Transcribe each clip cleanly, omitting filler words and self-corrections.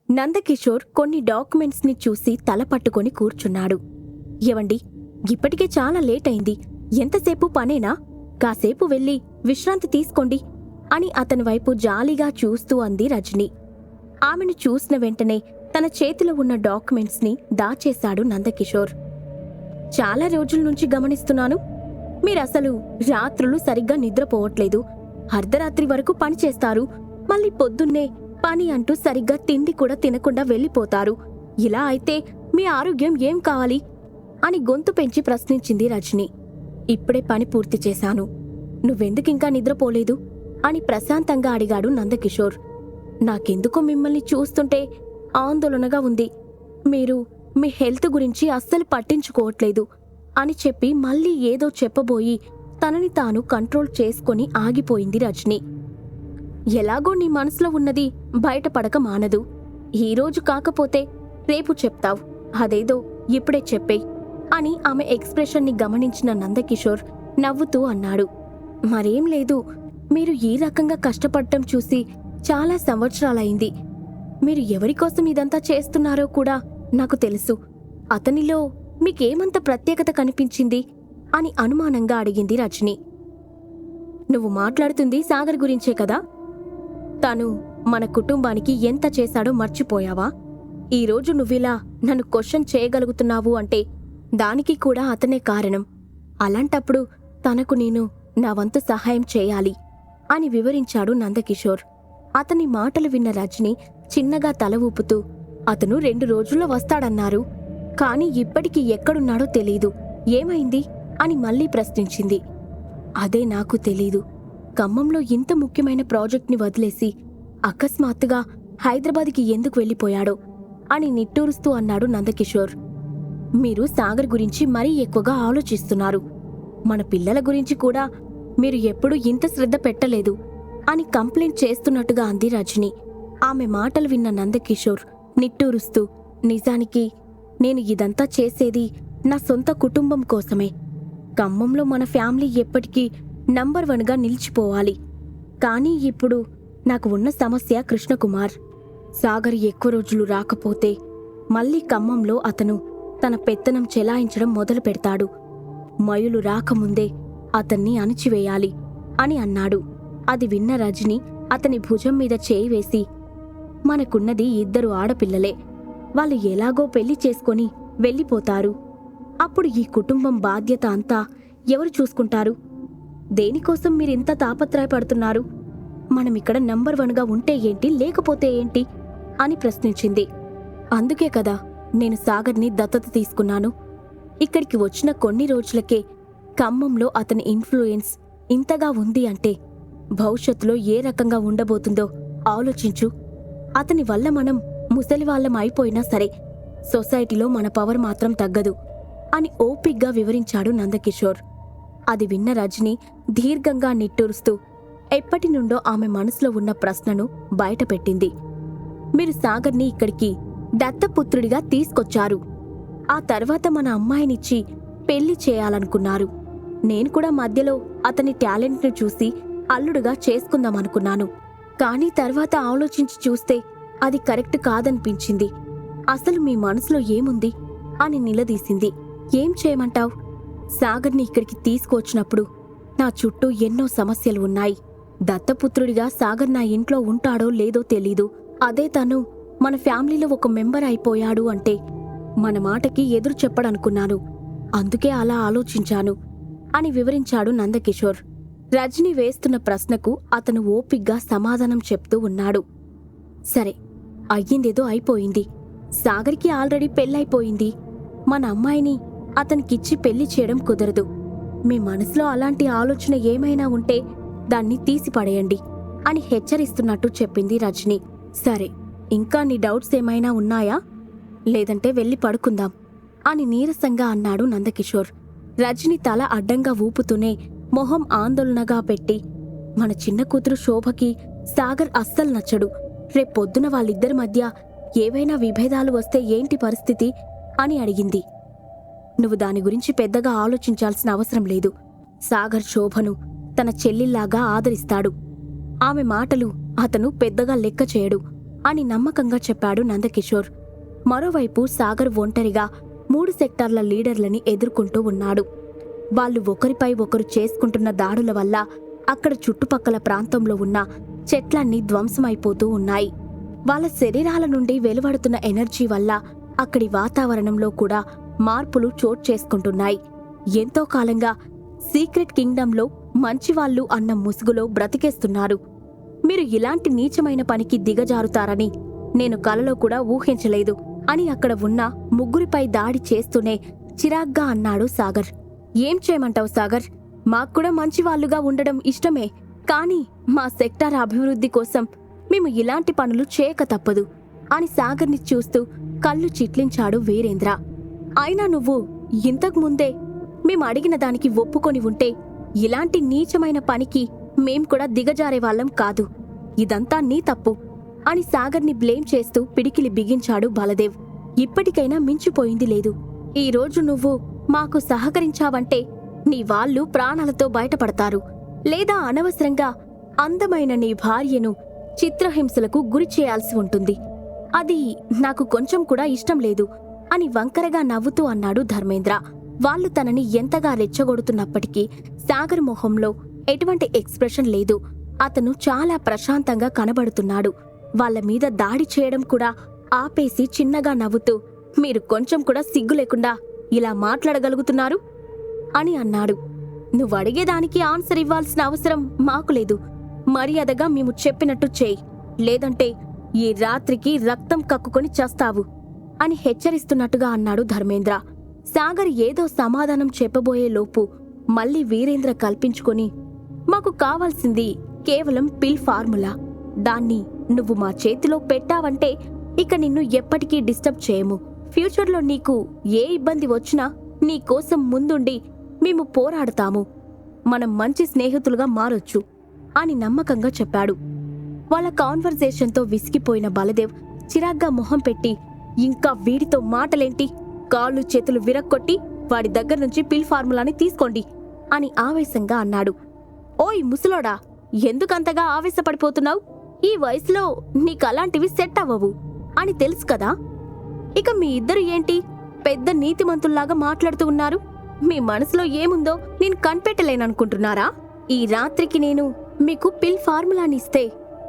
నందకిషోర్ కొన్ని డాక్యుమెంట్స్ని చూసి తల పట్టుకొని కూర్చున్నాడు. ఏవండి, ఇప్పటికే చాలా లేట్ అయింది. ఎంతసేపు పనేనా? కాసేపు వెళ్ళి విశ్రాంతి తీసుకోండి అని అతని వైపు జాలిగా చూస్తూ అంది రజని. ఆమెను చూసిన వెంటనే తన చేతిలో ఉన్న డాక్యుమెంట్స్ని దాచేశాడు నందకిషోర్. చాలా రోజుల నుంచి గమనిస్తున్నాను, మీరసలు రాత్రులు సరిగ్గా నిద్రపోవట్లేదు. అర్ధరాత్రి వరకు పని చేస్తారు, మళ్ళీ పొద్దున్నే పని అంటూ సరిగ్గా తిండి కూడా తినకుండా వెళ్ళిపోతారు. ఇలా అయితే మీ ఆరోగ్యం ఏం కావాలి అని గొంతు పెంచి ప్రశ్నించింది రజని. ఇప్పుడే పని పూర్తి చేశాను. నువ్వెందుకింకా నిద్రపోలేదు అని ప్రశాంతంగా అడిగాడు నందకిషోర్. నాకెందుకో మిమ్మల్ని చూస్తుంటే ఆందోళనగా ఉంది. మీరు మీ హెల్త్ గురించి అస్సలు పట్టించుకోవట్లేదు అని చెప్పి మళ్ళీ ఏదో చెప్పబోయి తనని తాను కంట్రోల్ చేసుకొని ఆగిపోయింది రజని. ఎలాగో నీ మనసులో ఉన్నది బయటపడక మానదు. ఈరోజు కాకపోతే రేపు చెప్తావు, అదేదో ఇప్పుడే చెప్పేయ్ అని ఆమె ఎక్స్ప్రెషన్ని గమనించిన నందకిషోర్ నవ్వుతూ అన్నాడు. మరేం లేదు, మీరు ఈ రకంగా కష్టపడటం చూసి చాలా సంవత్సరాలైంది. మీరు ఎవరికోసం ఇదంతా చేస్తున్నారో కూడా నాకు తెలుసు. అతనిలో మీకేమంత ప్రత్యేకత కనిపించింది అని అనుమానంగా అడిగింది రజని. నువ్వు మాట్లాడుతుంది సాగర్ గురించే కదా? తను మన కుటుంబానికి ఎంత చేశాడో మర్చిపోయావా? ఈరోజు నువ్విలా నన్ను క్వశ్చన్ చేయగలుగుతున్నావు అంటే దానికి కూడా అతనే కారణం. అలాంటప్పుడు తనకు నేను నా వంతు సహాయం చేయాలి అని వివరించాడు నందకిషోర్. అతని మాటలు విన్న రజని చిన్నగా తల ఊపుతూ, అతను 2 రోజుల్లో వస్తాడన్నారు, కాని ఇప్పటికి ఎక్కడున్నాడో తెలీదు. ఏమైంది అని మళ్ళీ ప్రశ్నించింది. అదే నాకు తెలీదు. ఖమ్మంలో ఇంత ముఖ్యమైన ప్రాజెక్ట్ని వదిలేసి అకస్మాత్తుగా హైదరాబాద్కి ఎందుకు వెళ్ళిపోయాడో అని నిట్టూరుస్తూ అన్నాడు నందకిషోర్. మీరు సాగర్ గురించి మరీ ఎక్కువగా ఆలోచిస్తున్నారు. మన పిల్లల గురించి కూడా మీరు ఎప్పుడూ ఇంత శ్రద్ధ పెట్టలేదు అని కంప్లైంట్ చేస్తున్నట్టుగా అంది రజని. ఆమె మాటలు విన్న నందకిషోర్ నిట్టూరుస్తూ, నిజానికి నేను ఇదంతా చేసేది నా సొంత కుటుంబం కోసమే. ఖమ్మంలో మన ఫ్యామిలీ ఎప్పటికీ నంబర్ 1గా నిలిచిపోవాలి. కానీ ఇప్పుడు నాకు ఉన్న సమస్య కృష్ణకుమార్. సాగర్ ఎక్కువ రోజులు రాకపోతే మళ్ళీ ఖమ్మంలో అతను తన పెత్తనం చెలాయించడం మొదలు పెడతాడు. మయులు రాకముందే అతన్ని అణిచివేయాలి అని అన్నాడు. అది విన్న రజని అతని భుజం మీద చేయి వేసి, మనకున్నది 2 ఆడపిల్లలే. వాళ్ళు ఎలాగో పెళ్లి చేసుకొని వెళ్ళిపోతారు. అప్పుడు ఈ కుటుంబం బాధ్యత అంతా ఎవరు చూసుకుంటారు? దేనికోసం మీరింత తాపత్రయపడుతున్నారు? మనమిక్కడ నంబర్ 1గా ఉంటే ఏంటి, లేకపోతే ఏంటి అని ప్రశ్నించింది. అందుకే కదా నేను సాగర్ని దత్తత తీసుకున్నాను. ఇక్కడికి వచ్చిన కొన్ని రోజులకే ఖమ్మంలో అతని ఇన్ఫ్లుయెన్స్ ఇంతగా ఉంది అంటే భవిష్యత్తులో ఏ రకంగా ఉండబోతుందో ఆలోచించు. అతని వల్ల మనం ముసలివాళ్లం అయిపోయినా సరే సొసైటీలో మన పవర్ మాత్రం తగ్గదు అని ఓపిగ్గా వివరించాడు నందకిషోర్. అది విన్న రజని దీర్ఘంగా నిట్టూరుస్తూ ఎప్పటి నుండో ఆమె మనసులో ఉన్న ప్రశ్నను బయటపెట్టింది. మీరు సాగర్ని ఇక్కడికి దత్తపుత్రుడిగా తీసుకొచ్చారు. ఆ తర్వాత మన అమ్మాయినిచ్చి పెళ్లి చేయాలనుకున్నారు. నేను కూడా మధ్యలో అతని టాలెంట్ను చూసి అల్లుడుగా చేసుకుందామనుకున్నాను. కానీ తర్వాత ఆలోచించి చూస్తే అది కరెక్ట్ కాదనిపించింది. అసలు మీ మనసులో ఏముంది అని నిలదీసింది. ఏం చేయమంటావ్? సాగర్ని ఇక్కడికి తీసుకువచ్చినప్పుడు నా చుట్టూ ఎన్నో సమస్యలు ఉన్నాయి. దత్తపుత్రుడిగా సాగర్ నా ఇంట్లో ఉంటాడో లేదో తెలీదు. అదే తను మన ఫ్యామిలీలో ఒక మెంబర్ అయిపోయాడు అంటే మన మాటకి ఎదురు చెప్పడనుకున్నాను. అందుకే అలా ఆలోచించాను అని వివరించాడు నందకిషోర్. రజని వేస్తున్న ప్రశ్నకు అతను ఓపిగ్గా సమాధానం చెప్తూ ఉన్నాడు. సరే, అయ్యిందేదో అయిపోయింది. సాగర్కి ఆల్రెడీ పెళ్ళైపోయింది. మన అమ్మాయిని అతనికిచ్చి పెళ్లి చేయడం కుదరదు. మీ మనసులో అలాంటి ఆలోచన ఏమైనా ఉంటే దాన్ని తీసిపడేయండి అని హెచ్చరిస్తున్నట్టు చెప్పింది రజని. సరే, ఇంకా నీ డౌట్స్ ఏమైనా ఉన్నాయా? లేదంటే వెళ్ళి పడుకుందాం అని నీరసంగా అన్నాడు నందకిషోర్. రజని తల అడ్డంగా ఊపుతూనే మొహం ఆందోళనగా పెట్టి, మన చిన్న కూతురు శోభకి సాగర్ అస్సలు నచ్చడు. రేపొద్దున వాళ్ళిద్దరి మధ్య ఏవైనా విభేదాలు వస్తే ఏంటి పరిస్థితి అని అడిగింది. నువ్వు దాని గురించి పెద్దగా ఆలోచించాల్సిన అవసరం లేదు. సాగర్ శోభను తన చెల్లిల్లాగా ఆదరిస్తాడు. ఆమె మాటలు అతను పెద్దగా లెక్క చేయడు అని నమ్మకంగా చెప్పాడు నందకిషోర్. మరోవైపు సాగర్ ఒంటరిగా 3 సెక్టార్ల లీడర్లని ఎదుర్కొంటూ ఉన్నాడు. వాళ్ళు ఒకరిపై ఒకరు చేసుకుంటున్న దాడుల వల్ల అక్కడ చుట్టుపక్కల ప్రాంతంలో ఉన్న చెట్లన్నీ ధ్వంసమైపోతూ ఉన్నాయి. వాళ్ళ శరీరాల నుండి వెలువడుతున్న ఎనర్జీ వల్ల అక్కడి వాతావరణంలో కూడా మార్పులు చోటు చేసుకుంటున్నాయి. ఎంతో కాలంగా సీక్రెట్ కింగ్డంలో మంచివాళ్లు అన్న ముసుగులో బ్రతికేస్తున్నారు. మీరు ఇలాంటి నీచమైన పనికి దిగజారుతారని నేను కలలో కూడా ఊహించలేదు అని అక్కడ ఉన్న ముగ్గురిపై దాడి చేస్తూనే చిరాగ్గా అన్నాడు సాగర్. ఏం చేయమంటావు సాగర్? మాక్కూడా మంచివాళ్లుగా ఉండడం ఇష్టమే, కానీ మా సెక్టార్ అభివృద్ధి కోసం మేము ఇలాంటి పనులు చేయక తప్పదు అని సాగర్ని చూస్తూ కళ్ళు చిట్లించాడు వీరేంద్ర. అయినా నువ్వు ఇంతకుముందే మేము అడిగిన దానికి ఒప్పుకొని ఉంటే ఇలాంటి నీచమైన పనికి మేం కూడా దిగజారేవాళ్లం కాదు. ఇదంతా నీ తప్పు అని సాగర్ని బ్లేమ్ చేస్తూ పిడికిలి బిగించాడు బలదేవ్. ఇప్పటికైనా మించిపోయింది లేదు. ఈరోజు నువ్వు మాకు సహకరించావంటే నీ వాళ్ళు ప్రాణాలతో బయటపడతారు, లేదా అనవసరంగా అందమైన నీ భార్యను చిత్రహింసలకు గురి చేయాల్సి ఉంటుంది. అది నాకు కొంచెం కూడా ఇష్టం లేదు అని వంకరగా నవ్వుతూ అన్నాడు ధర్మేంద్ర. వాళ్ళు తనని ఎంతగా రెచ్చగొడుతున్నప్పటికీ సాగర్ మొహంలో ఎటువంటి ఎక్స్ప్రెషన్ లేదు. అతను చాలా ప్రశాంతంగా కనబడుతున్నాడు. వాళ్ళ మీద దాడి చేయడం కూడా ఆపేసి చిన్నగా నవ్వుతూ, మీరు కొంచెం కూడా సిగ్గు లేకుండా ఇలా మాట్లాడగలుగుతున్నారు అని అన్నాడు. నువ్వడిగేదానికి ఆన్సర్ ఇవ్వాల్సిన అవసరం మాకు లేదు. మర్యాదగా మేము చెప్పినట్టు చేయి, లేదంటే ఈ రాత్రికి రక్తం కక్కుకొని చస్తావు అని హెచ్చరిస్తున్నట్టుగా అన్నాడు ధర్మేంద్ర. సాగర్ ఏదో సమాధానం చెప్పబోయే లోపు మళ్ళీ వీరేంద్ర కల్పించుకొని, మాకు కావాల్సింది కేవలం పిల్ ఫార్ములా. దాన్ని నువ్వు మా చేతిలో పెట్టావంటే ఇక నిన్ను ఎప్పటికీ డిస్టర్బ్ చేయము. ఫ్యూచర్లో నీకు ఏ ఇబ్బంది వచ్చినా నీకోసం ముందుండి మేము పోరాడతాము. మనం మంచి స్నేహితులుగా మారొచ్చు అని నమ్మకంగా చెప్పాడు. వాళ్ళ కాన్వర్జేషన్తో విసిగిపోయిన బలదేవ్ చిరాగ్గా మొహం పెట్టి, ఇంకా వీడితో మాటలేంటి? కాళ్ళు చేతులు విరక్కొట్టి వాడి దగ్గర నుంచి పిల్ ఫార్ములాని తీసుకోండి అని ఆవేశంగా అన్నాడు. ఓయ్ ముసలోడా, ఎందుకంతగా ఆవేశపడిపోతున్నావు? ఈ వయసులో నీకలాంటివి సెట్ అవ్వవు అని తెలుసు కదా. ఇక మీ ఇద్దరు ఏంటి పెద్ద నీతిమంతుల్లాగా మాట్లాడుతూ ఉన్నారు? మీ మనసులో ఏముందో నేను కనిపెట్టలేననుకుంటున్నారా? ఈ రాత్రికి నేను మీకు పిల్ ఫార్ములానిస్తే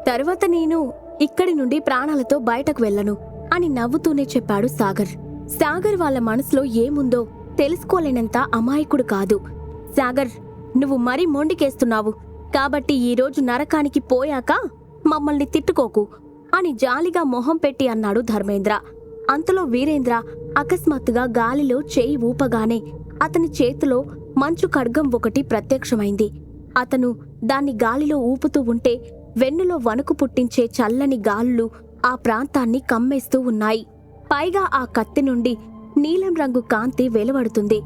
తర్వాత నేను ఇక్కడి నుండి ప్రాణాలతో బయటకు వెళ్ళను అని నవ్వుతూనే చెప్పాడు సాగర్. సాగర్ వాళ్ళ మనసులో ఏముందో తెలుసుకోలేనంత అమాయకుడు కాదు. సాగర్, నువ్వు మరీ మొండికేస్తున్నావు కాబట్టి ఈరోజు నరకానికి పోయాక మమ్మల్ని తిట్టుకోకు అని జాలిగా మొహం పెట్టి అన్నాడు ధర్మేంద్ర. అంతలో వీరేంద్ర అకస్మాత్తుగా గాలిలో చేయి ఊపగానే అతని చేతిలో మంచు ఖడ్గం ఒకటి ప్రత్యక్షమైంది. అతను దాన్ని గాలిలో ఊపుతూ ఉంటే వెన్నులో వణుకు పుట్టించే చల్లని గాలులు ఆ ప్రాంతాన్ని కమ్మేస్తూ ఉన్నాయి. పైగా ఆ కత్తి నుండి నీలం రంగు కాంతి వెలువడుతుంది.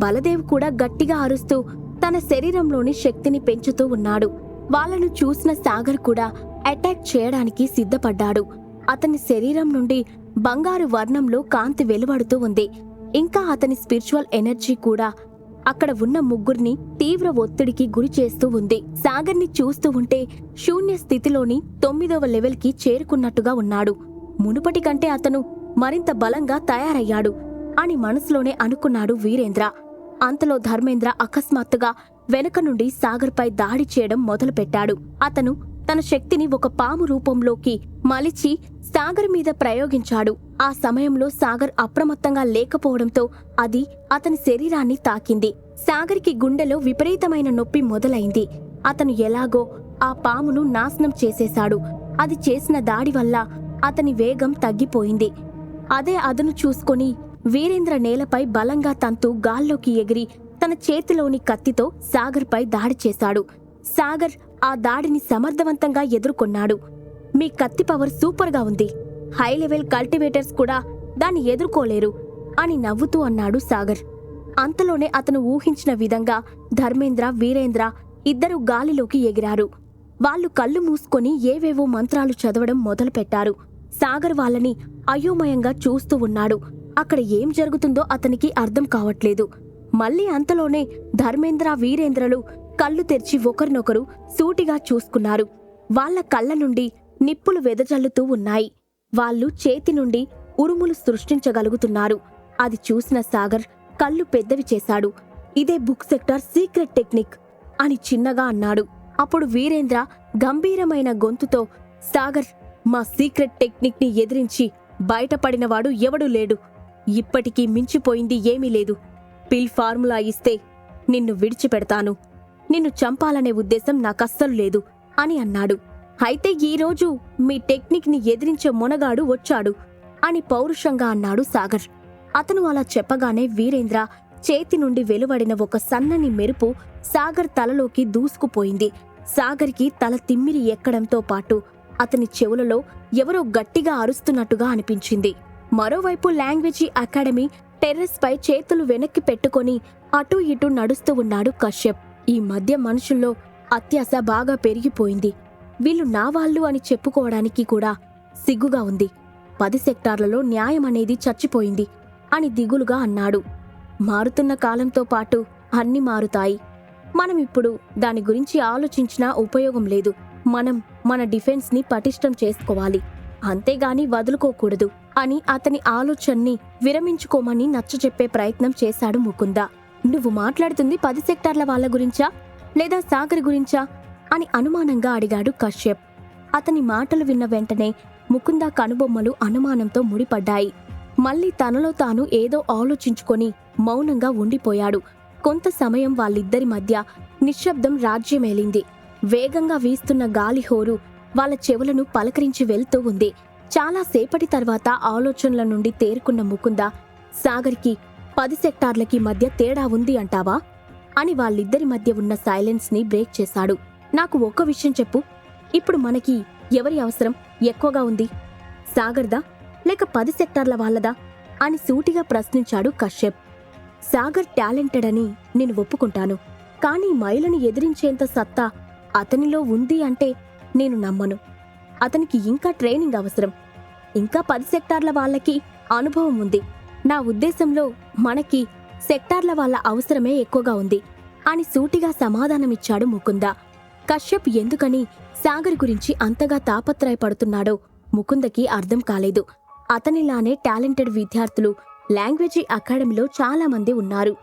బలదేవ్ కూడా గట్టిగా అరుస్తూ తన శరీరంలోని శక్తిని పెంచుతూ ఉన్నాడు. వాళ్ళను చూసిన సాగర్ కూడా అటాక్ చేయడానికి సిద్ధపడ్డాడు. అతని శరీరం నుండి బంగారు వర్ణంలో కాంతి వెలువడుతూ ఉంది. ఇంకా అతని స్పిరిచువల్ ఎనర్జీ కూడా అక్కడ ఉన్న ముగ్గురిని తీవ్ర ఒత్తిడికి గురి చేస్తూ ఉంది. సాగర్ని చూస్తూ ఉంటే శూన్య స్థితిలోని 9వ లెవెల్కి చేరుకున్నట్టుగా ఉన్నాడు. మునుపటి కంటే అతను మరింత బలంగా తయారయ్యాడు అని మనసులోనే అనుకున్నాడు వీరేంద్ర. అంతలో ధర్మేంద్ర అకస్మాత్తుగా వెనక నుండి సాగర్పై దాడి చేయడం మొదలుపెట్టాడు. అతను తన శక్తిని ఒక పాము రూపంలోకి మలిచి సాగర్ మీద ప్రయోగించాడు. ఆ సమయంలో సాగర్ అప్రమత్తంగా లేకపోవడంతో అది అతని శరీరాన్ని తాకింది. సాగర్కి గుండెలో విపరీతమైన నొప్పి మొదలైంది. అతను ఎలాగో ఆ పామును నాశనం చేసేశాడు. అది చేసిన దాడి వల్ల అతని వేగం తగ్గిపోయింది. అదే అదను చూసుకొని వీరేంద్ర నేలపై బలంగా తంతూ గాల్లోకి ఎగిరి తన చేతిలోని కత్తితో సాగర్పై దాడి చేశాడు. సాగర్ ఆ దాడిని సమర్థవంతంగా ఎదుర్కొన్నాడు. మీ కత్తి పవర్ సూపర్గా ఉంది. హై లెవెల్ కల్టివేటర్స్ కూడా దాన్ని ఎదుర్కోలేరు అని నవ్వుతూ అన్నాడు సాగర్. అంతలోనే అతను ఊహించిన విధంగా ధర్మేంద్ర, వీరేంద్ర ఇద్దరూ గాలిలోకి ఎగిరారు. వాళ్ళు కళ్ళు మూసుకొని ఏవేవో మంత్రాలు చదవడం మొదలుపెట్టారు. సాగర్ వాళ్ళని అయోమయంగా చూస్తూ ఉన్నాడు. అక్కడ ఏం జరుగుతుందో అతనికి అర్థం కావట్లేదు. మళ్ళీ అంతలోనే ధర్మేంద్ర, వీరేంద్రలు కళ్ళు తెరిచి ఒకరినొకరు సూటిగా చూసుకున్నారు. వాళ్ళ కళ్ళ నుండి నిప్పులు వెదజల్లుతూ ఉన్నాయి. వాళ్ళు చేతి నుండి ఉరుములు సృష్టించగలుగుతున్నారు. అది చూసిన సాగర్ కళ్ళు పెద్దవి చేశాడు. ఇదే బుక్ సెక్టార్ సీక్రెట్ టెక్నిక్ అని చిన్నగా అన్నాడు. అప్పుడు వీరేంద్ర గంభీరమైన గొంతుతో, సాగర్, మా సీక్రెట్ టెక్నిక్ ని ఎదిరించి బయటపడినవాడు ఎవడూ లేడు. ఇప్పటికీ మించిపోయింది ఏమీ లేదు. పిల్ ఫార్ములా ఇస్తే నిన్ను విడిచిపెడతాను. నిన్ను చంపాలనే ఉద్దేశం నాకస్సలు లేదు అని అన్నాడు. అయితే ఈరోజు మీ టెక్నిక్ ని ఎదిరించే మొనగాడు వచ్చాడు అని పౌరుషంగా అన్నాడు సాగర్. అతను అలా చెప్పగానే వీరేంద్ర చేతి నుండి వెలువడిన ఒక సన్నని మెరుపు సాగర్ తలలోకి దూసుకుపోయింది. సాగర్కి తల తిమ్మిరి ఎక్కడంతో పాటు అతని చెవులలో ఎవరో గట్టిగా అరుస్తున్నట్టుగా అనిపించింది. మరోవైపు లాంగ్వేజీ అకాడమీ టెర్రస్ పై చేతులు వెనక్కి పెట్టుకొని అటూ ఇటూ నడుస్తూ ఉన్నాడు కశ్యప్. ఈ మధ్య మనుషుల్లో అత్యాశ బాగా పెరిగిపోయింది. వీళ్ళు నా వాళ్ళు అని చెప్పుకోవడానికి కూడా సిగ్గుగా ఉంది. 10 సెక్టార్లలో న్యాయం అనేది చచ్చిపోయింది అని దిగులుగా అన్నాడు. మారుతున్న కాలంతో పాటు అన్నీ మారుతాయి. మనం ఇప్పుడు దాని గురించి ఆలోచించినా ఉపయోగం లేదు. మనం మన డిఫెన్స్ ని పటిష్టం చేసుకోవాలి, అంతేగాని వదులుకోకూడదు అని అతని ఆలోచనని విరమించుకోమని నచ్చచెప్పే ప్రయత్నం చేశాడు ముకుంద. నువ్వు మాట్లాడుతుంది 10 సెక్టార్ల వాళ్ళ గురించా లేదా సాగర్ గురించా అని అనుమానంగా అడిగాడు కశ్యప్. అతని మాటలు విన్న వెంటనే ముకుంద కనుబొమ్మలు అనుమానంతో ముడిపడ్డాయి. మళ్ళీ తనలో తాను ఏదో ఆలోచించుకొని మౌనంగా ఉండిపోయాడు. కొంత సమయం వాళ్ళిద్దరి మధ్య నిశ్శబ్దం రాజ్యమేలింది. వేగంగా వీస్తున్న గాలిహోరు వాళ్ళ చెవులను పలకరించి వెళ్తూ ఉంది. చాలాసేపటి తర్వాత ఆలోచనల నుండి తేరుకున్న ముకుంద, సాగర్కి 10 సెక్టార్లకి మధ్య తేడా ఉంది అంటావా అని వాళ్ళిద్దరి మధ్య ఉన్న సైలెన్స్ ని బ్రేక్ చేశాడు. నాకు ఒక్క విషయం చెప్పు, ఇప్పుడు మనకి ఎవరి అవసరం ఎక్కువగా ఉంది, సాగర్దా లేక 10 సెక్టార్ల వాళ్ళదా అని సూటిగా ప్రశ్నించాడు కశ్యప్. సాగర్ టాలెంటెడ్ అని నేను ఒప్పుకుంటాను, కానీ మైలను ఎదిరించేంత సత్తా అతనిలో ఉంది అంటే నేను నమ్మను. అతనికి ఇంకా ట్రైనింగ్ అవసరం. ఇంకా 10 సెక్టార్ల వాళ్ళకి అనుభవం ఉంది. నా ఉద్దేశంలో మనకి సెక్టార్ల వాళ్ళ అవసరమే ఎక్కువగా ఉంది అని సూటిగా సమాధానమిచ్చాడు ముకుంద. కశ్యప్ ఎందుకని సాగర్ గురించి అంతగా తాపత్రయపడుతున్నాడో ముకుందకి అర్థం కాలేదు. అతనిలానే టాలెంటెడ్ విద్యార్థులు లాంగ్వేజీ అకాడమీలో చాలా మంది ఉన్నారు.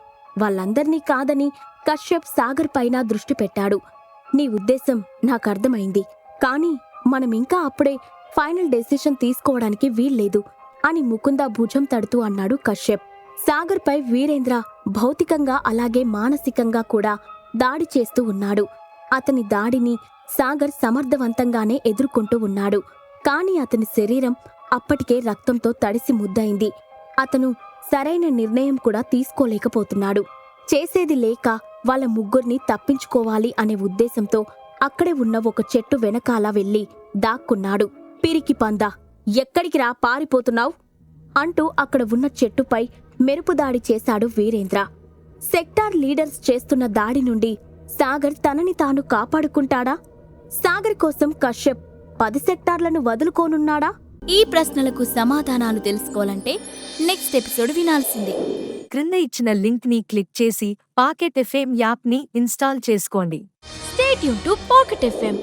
వాళ్ళందర్నీ కాదని కశ్యప్ సాగర్ పైన దృష్టి పెట్టాడు. నీ ఉద్దేశం నాకర్థమైంది, కానీ మనమింకా అప్పుడే ఫైనల్ డెసిషన్ తీసుకోవడానికి వీల్లేదు అని ముకుంద భుజం తడుతూ అన్నాడు కశ్యప్. సాగర్ పై వీరేంద్ర భౌతికంగా అలాగే మానసికంగా కూడా దాడి చేస్తూ ఉన్నాడు. అతని దాడిని సాగర్ సమర్థవంతంగానే ఎదుర్కొంటూ ఉన్నాడు. కాని అతని శరీరం అప్పటికే రక్తంతో తడిసి ముద్దయింది. అతను సరైన నిర్ణయం కూడా తీసుకోలేకపోతున్నాడు. చేసేది లేక వాళ్ళ ముగ్గుర్ని తప్పించుకోవాలి అనే ఉద్దేశంతో అక్కడే ఉన్న ఒక చెట్టు వెనకాల వెళ్లి దాక్కున్నాడు. పిరికి పందా, ఎక్కడికి రా పారిపోతున్నావు అంటూ అక్కడ ఉన్న చెట్టుపై మెరుపుదాడి చేశాడు వీరేంద్ర. సెక్టార్ లీడర్స్ చేస్తున్న దాడి నుండి సాగర్ తనని తాను కాపాడుకుంటాడా? సాగర్ కోసం కశ్యప్ 10 సెక్టార్లను వదులుకోనున్నాడా? ఈ ప్రశ్నలకు సమాధానాలు తెలుసుకోవాలంటే నెక్స్ట్ ఎపిసోడ్ వినాల్సిందే. క్రింద ఇచ్చిన లింక్ ని క్లిక్ చేసి పాకెట్ ఎఫ్ఎం యాప్ ని ఇన్స్టాల్ చేసుకోండి. Stay tuned to Pocket FM.